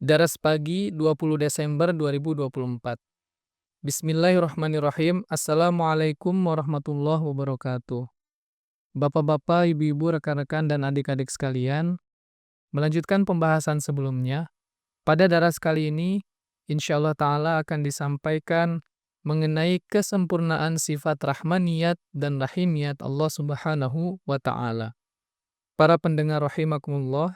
Daras pagi 20 Desember 2024. Bismillahirrahmanirrahim. Assalamualaikum warahmatullahi wabarakatuh. Bapak-bapak, ibu-ibu, rekan-rekan, dan adik-adik sekalian, melanjutkan pembahasan sebelumnya. Pada daras kali ini, insya Allah Ta'ala akan disampaikan mengenai kesempurnaan sifat rahmaniyat dan rahimiyat Allah Subhanahu wa Ta'ala. Para pendengar rahimakumullah,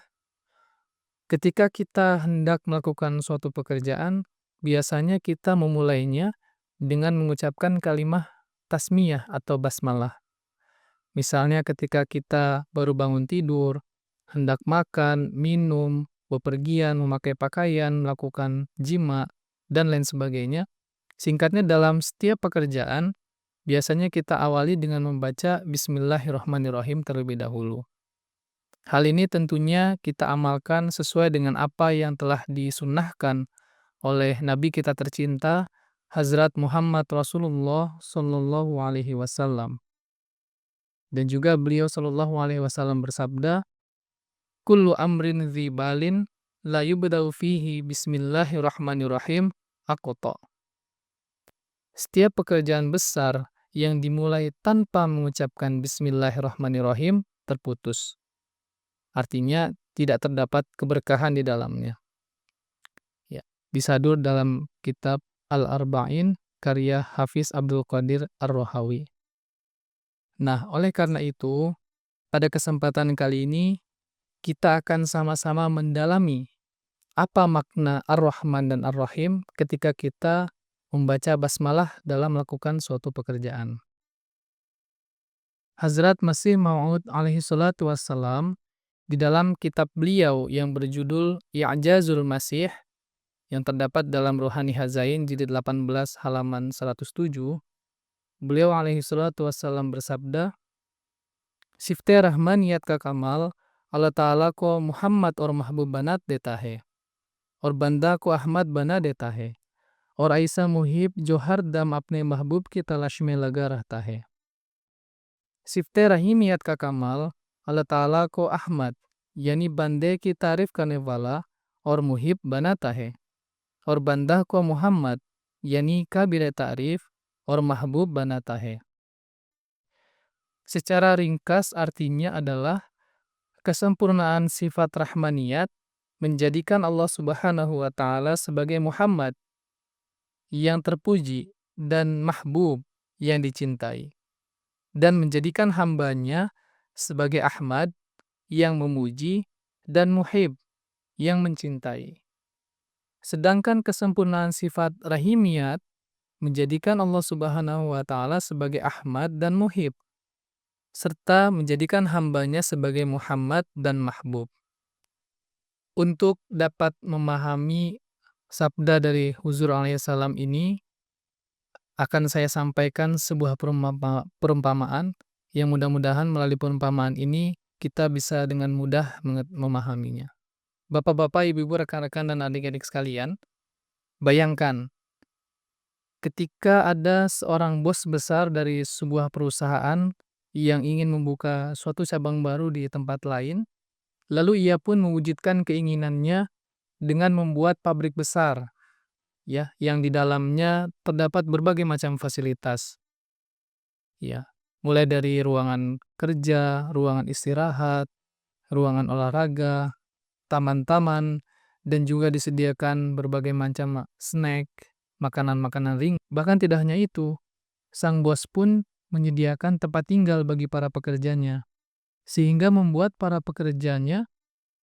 ketika kita hendak melakukan suatu pekerjaan, biasanya kita memulainya dengan mengucapkan kalimat tasmiyah atau basmalah. Misalnya ketika kita baru bangun tidur, hendak makan, minum, bepergian, memakai pakaian, melakukan jima, dan lain sebagainya. Singkatnya dalam setiap pekerjaan, biasanya kita awali dengan membaca Bismillahirrahmanirrahim terlebih dahulu. Hal ini tentunya kita amalkan sesuai dengan apa yang telah disunnahkan oleh Nabi kita tercinta, Hazrat Muhammad Rasulullah Sallallahu Alaihi Wasallam. Dan juga beliau Sallallahu Alaihi Wasallam bersabda, "Kullu amrin dzibalin la yubda'u fihi Bismillahirrahmanirrahim aqta." Setiap pekerjaan besar yang dimulai tanpa mengucapkan Bismillahirrahmanirrahim terputus. Artinya tidak terdapat keberkahan di dalamnya. Ya, disadur dalam kitab Al-Arba'in karya Hafiz Abdul Qadir Ar-Rohawi. Nah, oleh karena itu, pada kesempatan kali ini kita akan sama-sama mendalami apa makna Ar-Rahman dan Ar-Rahim ketika kita membaca basmalah dalam melakukan suatu pekerjaan. Hazrat Masih Maud alaihi salatu wassalam di dalam kitab beliau yang berjudul I'jazul Masih yang terdapat dalam Ruhani Hazain jilid 18 halaman 107, beliau alaihi salatu wassalam bersabda, "Sifte rahmaniyat ka kamal, Allah Ta'ala ko Muhammad और महबूब banat देता है और बंदा को अहमद बना देता है और ऐसा मुहिब जो हर दम अपने महबूब की तलाश में लगा रहता है। सिफ्ते रहीमियत का कमाल अल्लाह ताला को अहमद यानी बंदे की तारीफ करने वाला और मुहिब बनाता है और बंदा को मोहम्मद यानी काबिल तारीफ और महबूब बनाता है." Secara ringkas artinya adalah kesempurnaan sifat rahmaniyat menjadikan Allah Subhanahu wa Ta'ala sebagai Muhammad yang terpuji dan mahbub yang dicintai, dan menjadikan hambanya sebagai Ahmad yang memuji dan muhib yang mencintai. Sedangkan kesempurnaan sifat rahimiyat menjadikan Allah Subhanahu wa Ta'ala sebagai Ahmad dan muhib, serta menjadikan hambanya sebagai Muhammad dan mahbub. Untuk dapat memahami sabda dari Huzur alaihissalam ini, akan saya sampaikan sebuah perumpamaan yang mudah-mudahan melalui perumpamaan ini kita bisa dengan mudah memahaminya. Bapak-bapak, ibu-ibu, rekan-rekan, dan adik-adik sekalian, bayangkan ketika ada seorang bos besar dari sebuah perusahaan yang ingin membuka suatu cabang baru di tempat lain, lalu ia pun mewujudkan keinginannya dengan membuat pabrik besar, ya, yang di dalamnya terdapat berbagai macam fasilitas, ya, mulai dari ruangan kerja, ruangan istirahat, ruangan olahraga, taman-taman, dan juga disediakan berbagai macam snack, makanan-makanan ringan. Bahkan tidak hanya itu, sang bos pun menyediakan tempat tinggal bagi para pekerjanya, sehingga membuat para pekerjanya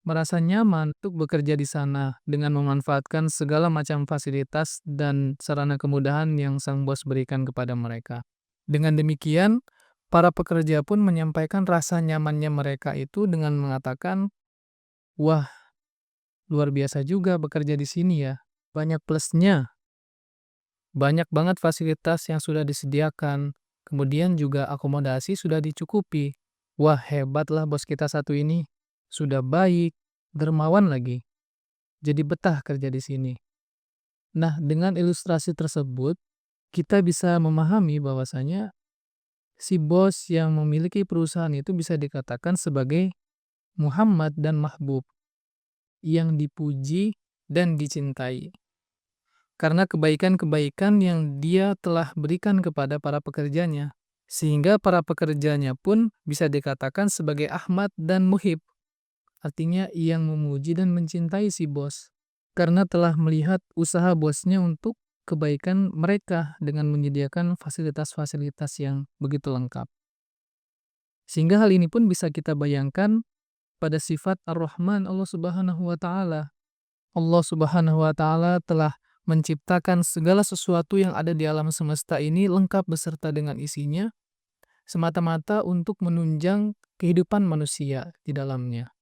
merasa nyaman untuk bekerja di sana dengan memanfaatkan segala macam fasilitas dan sarana kemudahan yang sang bos berikan kepada mereka. Dengan demikian, para pekerja pun menyampaikan rasa nyamannya mereka itu dengan mengatakan, "Wah, luar biasa juga bekerja di sini ya. Banyak plusnya. Banyak banget fasilitas yang sudah disediakan. Kemudian juga akomodasi sudah dicukupi. Wah, hebatlah bos kita satu ini. Sudah baik, dermawan lagi. Jadi betah kerja di sini." Nah, dengan ilustrasi tersebut, kita bisa memahami bahwasanya si bos yang memiliki perusahaan itu bisa dikatakan sebagai Muhammad dan mahbub, yang dipuji dan dicintai. Karena kebaikan-kebaikan yang dia telah berikan kepada para pekerjanya. Sehingga para pekerjanya pun bisa dikatakan sebagai Ahmad dan Muhib. Artinya yang memuji dan mencintai si bos. Karena telah melihat usaha bosnya untuk kebaikan mereka dengan menyediakan fasilitas-fasilitas yang begitu lengkap. Sehingga hal ini pun bisa kita bayangkan pada sifat Ar-Rahman Allah Subhanahu wa taala. Allah Subhanahu wa taala telah menciptakan segala sesuatu yang ada di alam semesta ini lengkap beserta dengan isinya semata-mata untuk menunjang kehidupan manusia di dalamnya.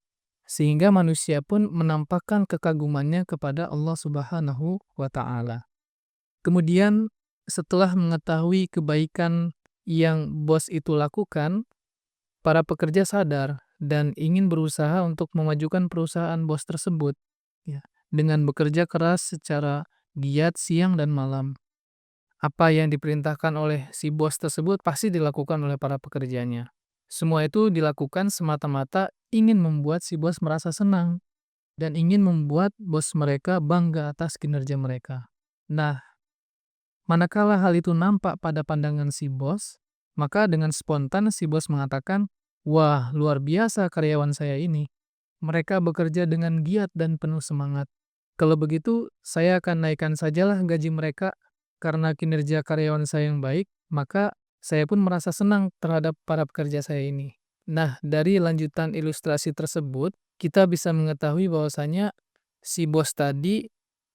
Sehingga manusia pun menampakkan kekagumannya kepada Allah Subhanahu wa taala. Kemudian setelah mengetahui kebaikan yang bos itu lakukan, para pekerja sadar dan ingin berusaha untuk memajukan perusahaan bos tersebut, ya, dengan bekerja keras secara giat siang dan malam. Apa yang diperintahkan oleh si bos tersebut pasti dilakukan oleh para pekerjanya. Semua itu dilakukan semata-mata ingin membuat si bos merasa senang dan ingin membuat bos mereka bangga atas kinerja mereka. Nah, manakala hal itu nampak pada pandangan si bos, maka dengan spontan si bos mengatakan, "Wah, luar biasa karyawan saya ini. Mereka bekerja dengan giat dan penuh semangat. Kalau begitu, saya akan naikkan sajalah gaji mereka karena kinerja karyawan saya yang baik, maka saya pun merasa senang terhadap para pekerja saya ini." Nah, dari lanjutan ilustrasi tersebut, kita bisa mengetahui bahwasanya si bos tadi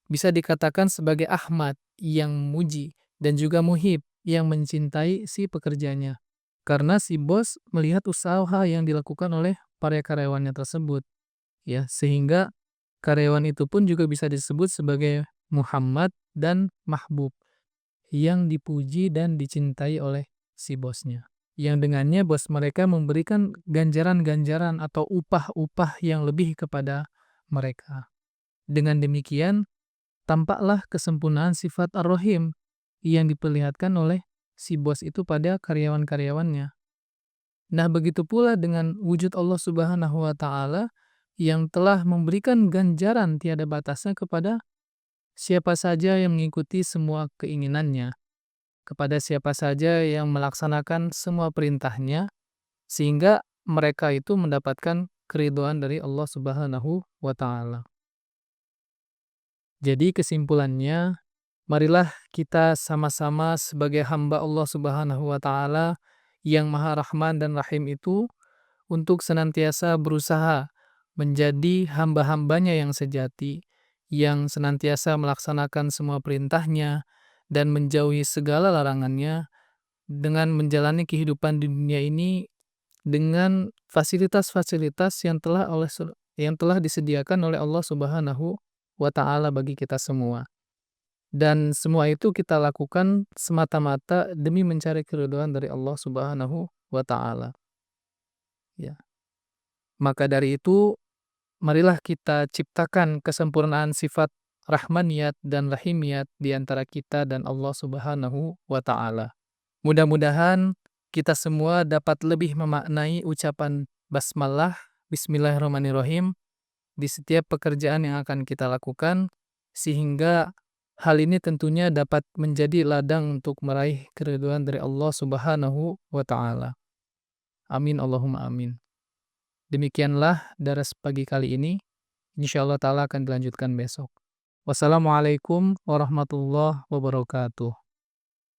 bisa dikatakan sebagai Ahmad yang memuji dan juga Muhib yang mencintai si pekerjanya. Karena si bos melihat usaha yang dilakukan oleh para karyawannya tersebut, ya, sehingga karyawan itu pun juga bisa disebut sebagai Muhammad dan Mahbub yang dipuji dan dicintai oleh si bosnya. Yang dengannya bos mereka memberikan ganjaran-ganjaran atau upah-upah yang lebih kepada mereka. Dengan demikian, tampaklah kesempurnaan sifat Ar-Rahim yang diperlihatkan oleh si bos itu pada karyawan-karyawannya. Nah, begitu pula dengan wujud Allah Subhanahu wa taala yang telah memberikan ganjaran tiada batasnya kepada siapa saja yang mengikuti semua keinginannya, kepada siapa saja yang melaksanakan semua perintahnya, sehingga mereka itu mendapatkan keridhaan dari Allah Subhanahu wa taala. Jadi kesimpulannya, marilah kita sama-sama sebagai hamba Allah Subhanahu wa taala yang Maha Rahman dan Rahim itu untuk senantiasa berusaha menjadi hamba-hambanya yang sejati, yang senantiasa melaksanakan semua perintahnya dan menjauhi segala larangannya dengan menjalani kehidupan di dunia ini dengan fasilitas-fasilitas yang telah disediakan oleh Allah Subhanahu wa taala bagi kita semua. Dan semua itu kita lakukan semata-mata demi mencari keridhaan dari Allah Subhanahu wa taala, ya. Maka dari itu, marilah kita ciptakan kesempurnaan sifat rahmaniyat dan rahimiyat di antara kita dan Allah Subhanahu wa taala. Mudah-mudahan kita semua dapat lebih memaknai ucapan basmalah, bismillahirrahmanirrahim, di setiap pekerjaan yang akan kita lakukan, sehingga hal ini tentunya dapat menjadi ladang untuk meraih keridhaan dari Allah Subhanahu wa taala. Amin Allahumma amin. Demikianlah daras pagi kali ini. Insyaallah taala akan dilanjutkan besok. Wassalamualaikum warahmatullahi wabarakatuh.